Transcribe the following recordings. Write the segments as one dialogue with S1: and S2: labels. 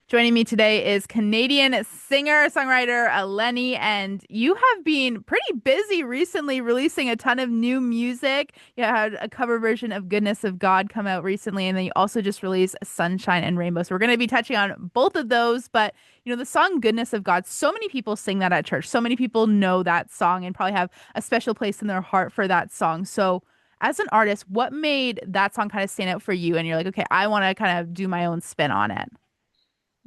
S1: Joining me today is Canadian singer-songwriter Elenee, and you have been pretty busy recently releasing a ton of new music. You had a cover version of Goodness of God come out recently, and then you also just released Sunshine and Rainbow. So we're going to be touching on both of those, but the song Goodness of God, so many people sing that at church. So many people know that song and probably have a special place in their heart for that song. So as an artist, what made that song kind of stand out for you? And you're like, okay, I want to kind of do my own spin on it.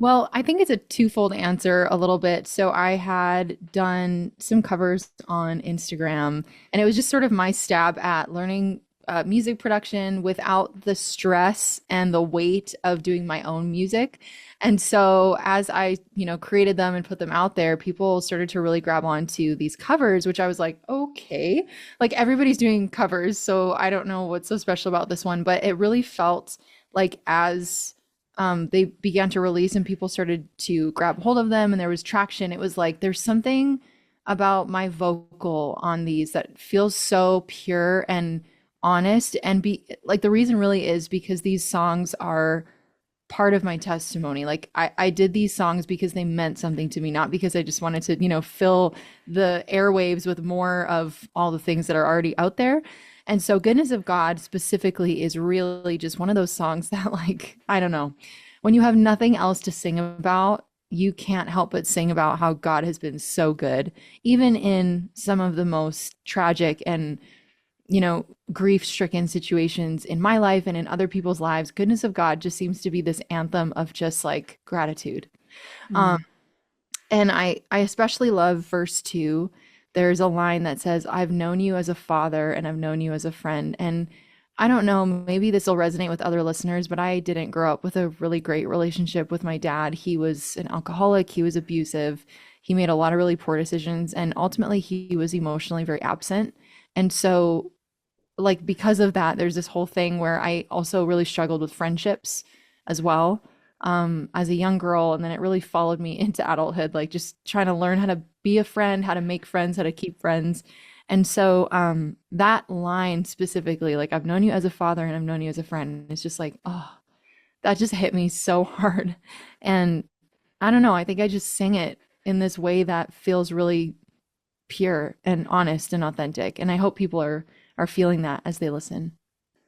S2: Well, I think it's a twofold answer a little bit. So I had done some covers on Instagram, and it was just sort of my stab at learning music production without the stress and the weight of doing my own music. And so as I created them and put them out there, people started to really grab on to these covers, which I was like, okay, like everybody's doing covers, so I don't know what's so special about this one, but it really felt like as they began to release and people started to grab hold of them and there was traction, it was like there's something about my vocal on these that feels so pure and honest. And be like, the reason really is because these songs are part of my testimony. Like I did these songs because they meant something to me, not because I just wanted to fill the airwaves with more of all the things that are already out there. And so Goodness of God specifically is really just one of those songs that, like, I don't know, when you have nothing else to sing about, you can't help but sing about how God has been so good, even in some of the most tragic and grief-stricken situations in my life and in other people's lives. Goodness of God just seems to be this anthem of just like gratitude. Um,
S1: Mm.
S2: and I especially love verse 2. There's a line that says, "I've known you as a father and I've known you as a friend." And I don't know, maybe this will resonate with other listeners, but I didn't grow up with a really great relationship with my dad. He was an alcoholic, he was abusive, he made a lot of really poor decisions, and ultimately he was emotionally very absent. And so, like, because of that, there's this whole thing where I also really struggled with friendships as well, as a young girl. And then it really followed me into adulthood, like just trying to learn how to be a friend, how to make friends, how to keep friends. And so that line specifically, like, I've known you as a father and I've known you as a friend, it's just like, oh, that just hit me so hard. And I don't know, I think I just sing it in this way that feels really pure and honest and authentic. And I hope people are feeling that as they listen.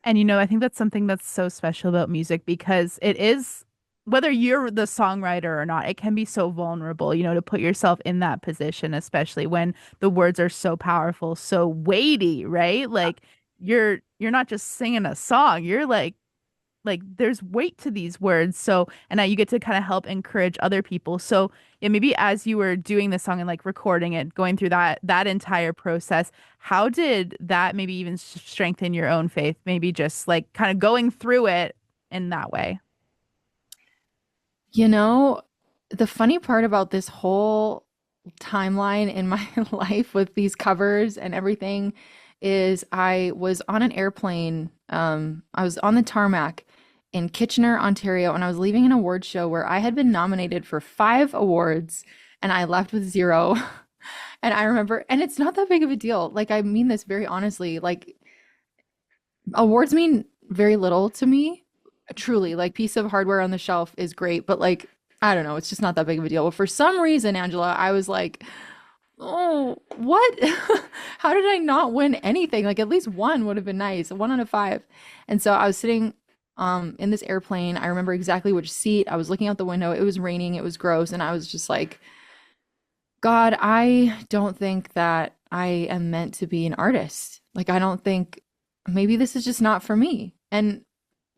S1: And I think that's something that's so special about music because it is, whether you're the songwriter or not, it can be so vulnerable, to put yourself in that position, especially when the words are so powerful, so weighty, right? Like you're not just singing a song, you're like there's weight to these words. So, and now you get to kind of help encourage other people. So, yeah, maybe as you were doing this song and like recording it, going through that entire process, how did that maybe even strengthen your own faith? Maybe just like kind of going through it in that way.
S2: You know, the funny part about this whole timeline in my life with these covers and everything is I was on an airplane. I was on the tarmac in Kitchener, Ontario, and I was leaving an award show where I had been nominated for 5 awards and I left with zero. And I remember, and it's not that big of a deal. Like, I mean this very honestly. Like, awards mean very little to me, truly. Like, piece of hardware on the shelf is great, but like, I don't know, it's just not that big of a deal. But for some reason, Angela, I was like, oh, what? How did I not win anything? Like, at least one would have been nice, 1 out of 5. And so I was sitting in this airplane. I remember exactly which seat. I was looking out the window. It was raining, it was gross, and I was just like, God, I don't think that I am meant to be an artist. Like, I don't think, maybe this is just not for me. And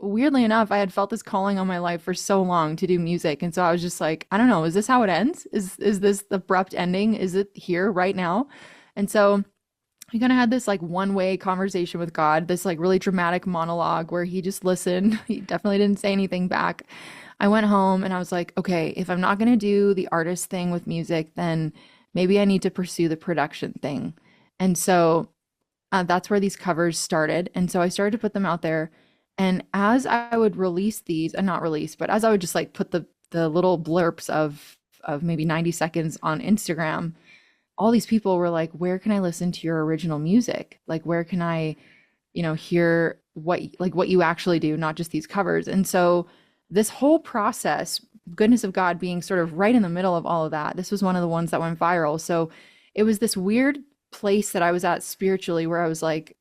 S2: weirdly enough, I had felt this calling on my life for so long to do music. And so I was just like, I don't know, is this how it ends? Is this the abrupt ending? Is it here right now? And so I kind of had this like one-way conversation with God, this like really dramatic monologue where he just listened. He definitely didn't say anything back. I went home and I was like, okay, if I'm not going to do the artist thing with music, then maybe I need to pursue the production thing. And so that's where these covers started. And so I started to put them out there. And as I would release these, and not release, but as I would just like put the little blurps of maybe 90 seconds on Instagram, all these people were like, where can I listen to your original music? Like, where can I, hear what you actually do, not just these covers. And so this whole process goodness of God being sort of right in the middle of all of that, this was one of the ones that went viral. So it was this weird place that I was at spiritually where I was like,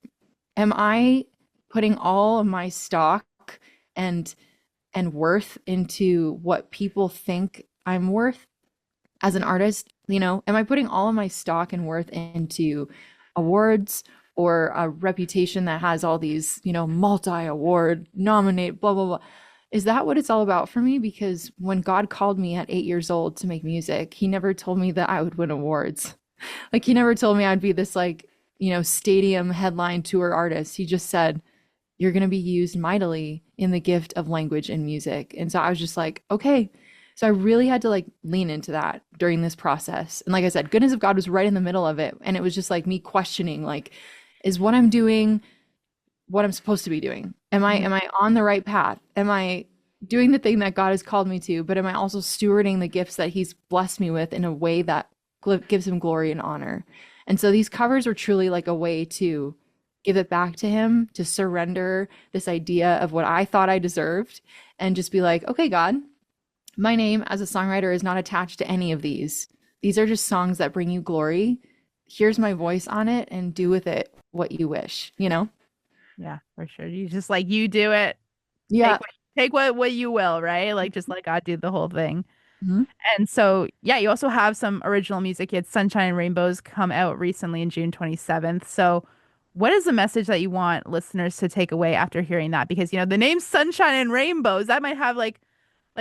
S2: am I putting all of my stock and worth into what people think I'm worth as an artist? You know, am I putting all of my stock and worth into awards or a reputation that has all these, you know, multi-award nominate, blah, blah, blah? Is that what it's all about for me? Because when God called me at 8 years old to make music, he never told me that I would win awards. Like, he never told me I'd be this, like, you know, stadium headline tour artist. He just said, you're going to be used mightily in the gift of language and music. And so I was just like, okay. So I really had to like lean into that during this process. And like I said, goodness of God was right in the middle of it. And it was just like me questioning, like, is what I'm doing what I'm supposed to be doing? Am I on the right path? Am I doing the thing that God has called me to, but am I also stewarding the gifts that he's blessed me with in a way that gives him glory and honor? And so these covers are truly like a way to give it back to him, to surrender this idea of what I thought I deserved and just be like, okay, God, my name as a songwriter is not attached to any of these. These are just songs that bring you glory. Here's my voice on it and do with it what you wish, you know?
S1: Yeah, for sure. You just like you do it.
S2: Yeah.
S1: Take what you will, right? Like just let God do the whole thing.
S2: Mhm.
S1: And so, yeah, you also have some original music. You had Sunshine and Rainbows come out recently in June 27th. So, what is the message that you want listeners to take away after hearing that? Because, you know, the name Sunshine and Rainbows, that might have like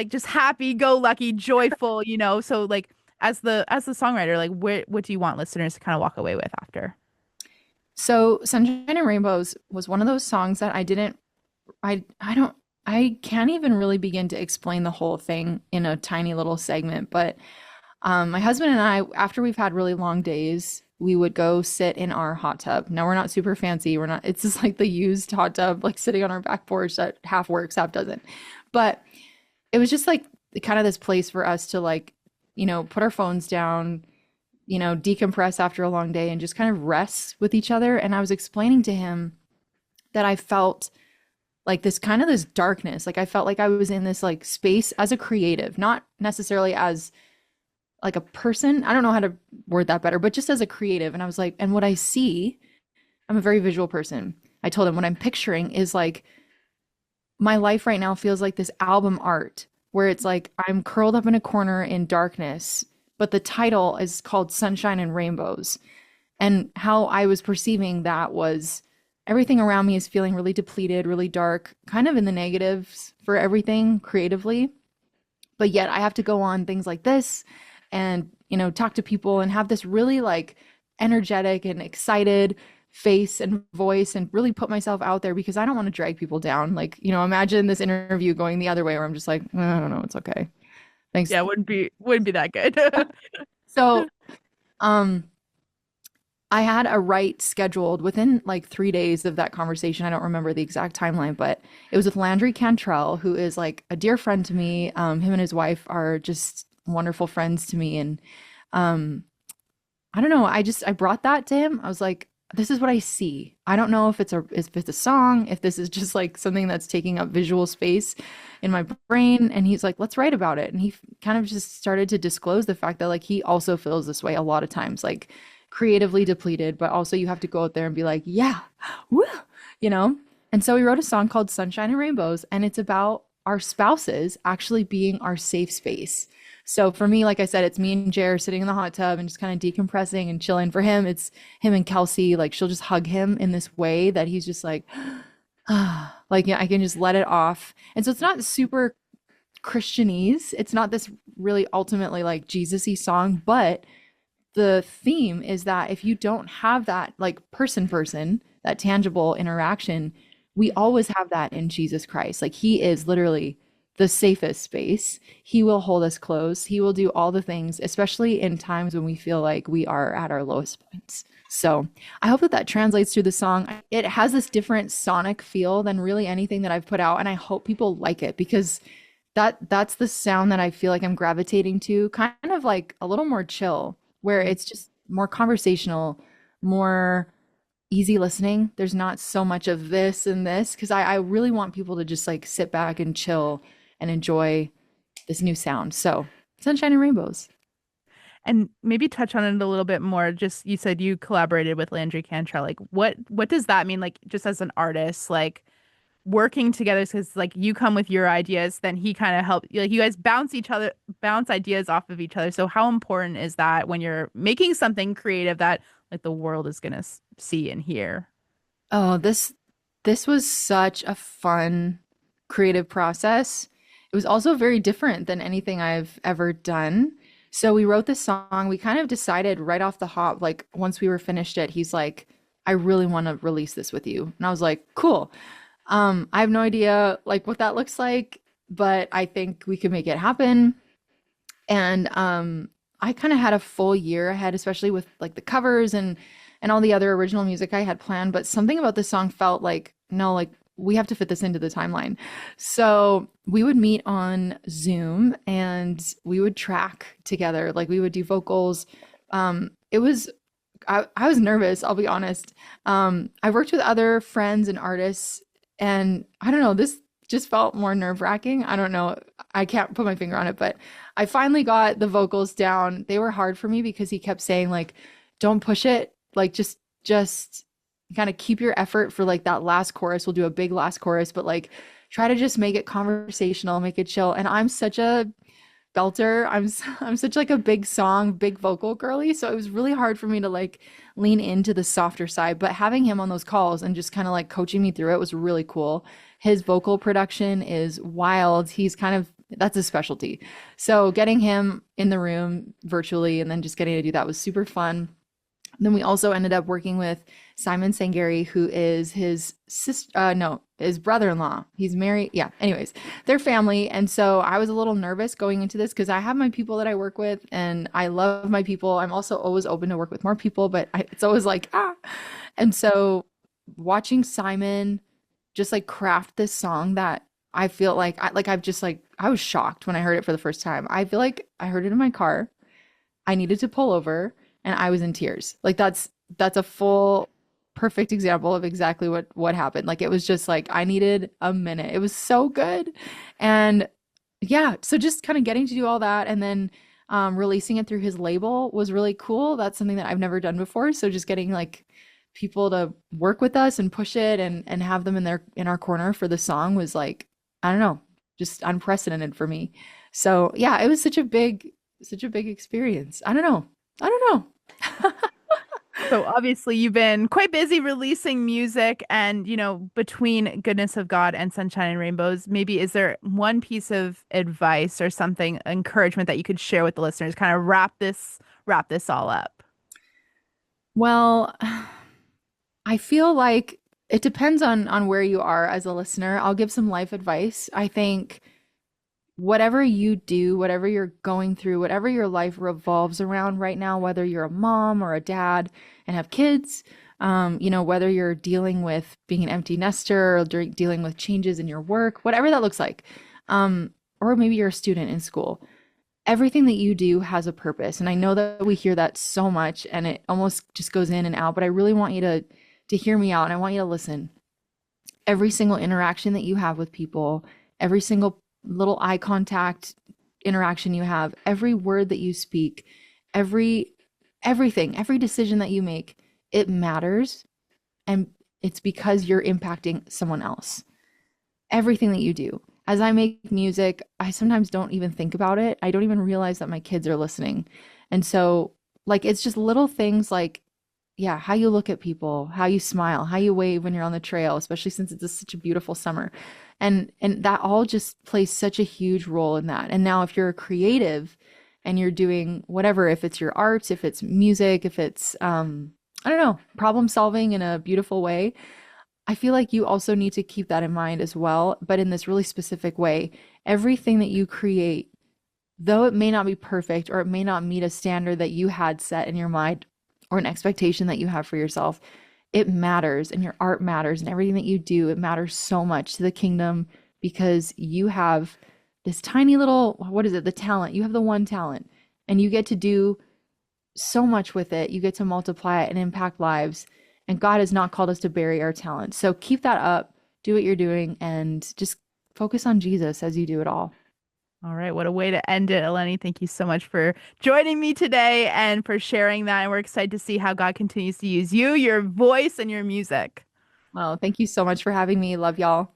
S1: just happy go lucky, joyful, you know. So like as the songwriter, like what do you want listeners to kind of walk away with after?
S2: So Sunshine and Rainbows was one of those songs that I don't I can't even really begin to explain the whole thing in a tiny little segment, but my husband and I, after we've had really long days, we would go sit in our hot tub. Now we're not super fancy. We're not, it's just like the used hot tub, like sitting on our back porch that half works, half doesn't. But it was just like kind of this place for us to like, you know, put our phones down, you know, decompress after a long day and just kind of rest with each other. And I was explaining to him that I felt like this kind of this darkness. Like I felt like I was in this like space as a creative, not necessarily as like a person. I don't know how to word that better, but just as a creative. And I was like, and what I see, I'm a very visual person. I told him what I'm picturing is like my life right now feels like this album art where it's like I'm curled up in a corner in darkness, but the title is called Sunshine and Rainbows. And how I was perceiving that was everything around me is feeling really depleted, really dark, kind of in the negatives for everything creatively. But yet I have to go on things like this and, you know, talk to people and have this really like energetic and excited face and voice and really put myself out there because I don't want to drag people down. Like, you know, imagine this interview going the other way where I'm just like, I don't know, it's okay. Thanks.
S1: Yeah, wouldn't be that good.
S2: So, um, I had a write scheduled within like 3 days of that conversation. I don't remember the exact timeline, but it was with Landry Cantrell, who is like a dear friend to me. Him and his wife are just wonderful friends to me. And um, I don't know. I brought that to him. I was like, this is what I see. I don't know if it's a song, if this is just like something that's taking up visual space in my brain. And he's like, let's write about it. And he kind of just started to disclose the fact that like he also feels this way a lot of times, like creatively depleted, but also you have to go out there and be like, yeah, woo, you know? And so we wrote a song called Sunshine and Rainbows, and it's about our spouses actually being our safe space. So for me, like I said, it's me and Jer sitting in the hot tub and just kind of decompressing and chilling. For him, it's him and Kelsey. Like she'll just hug him in this way that he's just like, ah, like yeah, I can just let it off. And so it's not super Christianese. It's not this really ultimately like Jesus-y song, but the theme is that if you don't have that like person, that tangible interaction, we always have that in Jesus Christ. Like he is literally the safest space. He will hold us close. He will do all the things, especially in times when we feel like we are at our lowest points. So I hope that that translates through the song. It has this different sonic feel than really anything that I've put out, and I hope people like it because that's the sound that I feel like I'm gravitating to, kind of like a little more chill, where it's just more conversational, more easy listening. There's not so much of this and this because I really want people to just like sit back and chill and enjoy this new sound. So sunshine and rainbows.
S1: And maybe touch on it a little bit more. Just you said you collaborated with Landry Cantrell. Like what does that mean? Like just as an artist, like working together because like you come with your ideas, then he kind of help like you guys bounce ideas off of each other. So how important is that when you're making something creative that like the world is gonna see and hear?
S2: Oh, this was such a fun creative process. It was also very different than anything I've ever done. So we wrote this song. We kind of decided right off the hop, like once we were finished it, he's like, I really want to release this with you. And I was like, cool. I have no idea like what that looks like, but I think we could make it happen. And I kind of had a full year ahead, especially with like the covers and all the other original music I had planned. But something about this song felt like, no, like we have to fit this into the timeline. So we would meet on Zoom and we would track together. Like we would do vocals. It was I was nervous, I'll be honest. I worked with other friends and artists, and I don't know, this just felt more nerve-wracking. I don't know. I can't put my finger on it, but I finally got the vocals down. They were hard for me because he kept saying like, don't push it. Like just kind of keep your effort for like that last chorus. We'll do a big last chorus, but like try to just make it conversational, make it chill. And I'm such a belter. I'm such like a big song, big vocal girly. So it was really hard for me to like lean into the softer side. But having him on those calls and just kind of like coaching me through it was really cool. His vocal production is wild. He's kind of that's his specialty. So getting him in the room virtually and then just getting to do that was super fun. Then we also ended up working with Simon Sangari, who is his sister, no, his brother-in-law. He's married. Yeah. Anyways, they're family. And so I was a little nervous going into this because I have my people that I work with and I love my people. I'm also always open to work with more people, but it's always like, ah. And so watching Simon just like craft this song that I feel like I've just like I was shocked when I heard it for the first time. I feel like I heard it in my car. I needed to pull over and I was in tears. Like that's a full perfect example of exactly what happened. Like it was just like I needed a minute. It was so good. And yeah, so just kind of getting to do all that and then releasing it through his label was really cool. That's something that I've never done before. So just getting like people to work with us and push it and have them in our corner for the song was like, I don't know, just unprecedented for me. So yeah, it was such a big experience. I don't know. I don't know.
S1: So obviously you've been quite busy releasing music and, you know, between Goodness of God and Sunshine and Rainbows, maybe is there one piece of advice or something, encouragement that you could share with the listeners, kind of wrap this all up?
S2: Well, I feel like it depends on where you are as a listener. I'll give some life advice. I think whatever you do, whatever you're going through, whatever your life revolves around right now, whether you're a mom or a dad and have kids, whether you're dealing with being an empty nester or dealing with changes in your work, whatever that looks like, or maybe you're a student in school, everything that you do has a purpose. And I know that we hear that so much and it almost just goes in and out, but I really want you to hear me out and I want you to listen. Every single interaction that you have with people, every single little eye contact interaction you have, every word that you speak, everything, every decision that you make, it matters. And it's because you're impacting someone else. Everything that you do. As I make music, I sometimes don't even think about it. I don't even realize that my kids are listening. And so, like, it's just little things like, yeah, how you look at people, how you smile, how you wave when you're on the trail, especially since it's such a beautiful summer. And that all just plays such a huge role in that. And now if you're a creative and you're doing whatever, if it's your arts, if it's music, if it's I don't know, problem solving in a beautiful way, I feel like you also need to keep that in mind as well, but in this really specific way. Everything that you create, though it may not be perfect or it may not meet a standard that you had set in your mind or an expectation that you have for yourself, it matters and your art matters and everything that you do, it matters so much to the kingdom because you have this tiny little, what is it, the talent. You have the one talent and you get to do so much with it. You get to multiply it and impact lives. And God has not called us to bury our talent. So keep that up, do what you're doing, and just focus on Jesus as you do it all.
S1: All right, what a way to end it, Elenee. Thank you so much for joining me today and for sharing that. And we're excited to see how God continues to use you, your voice, and your music.
S2: Well, thank you so much for having me. Love y'all.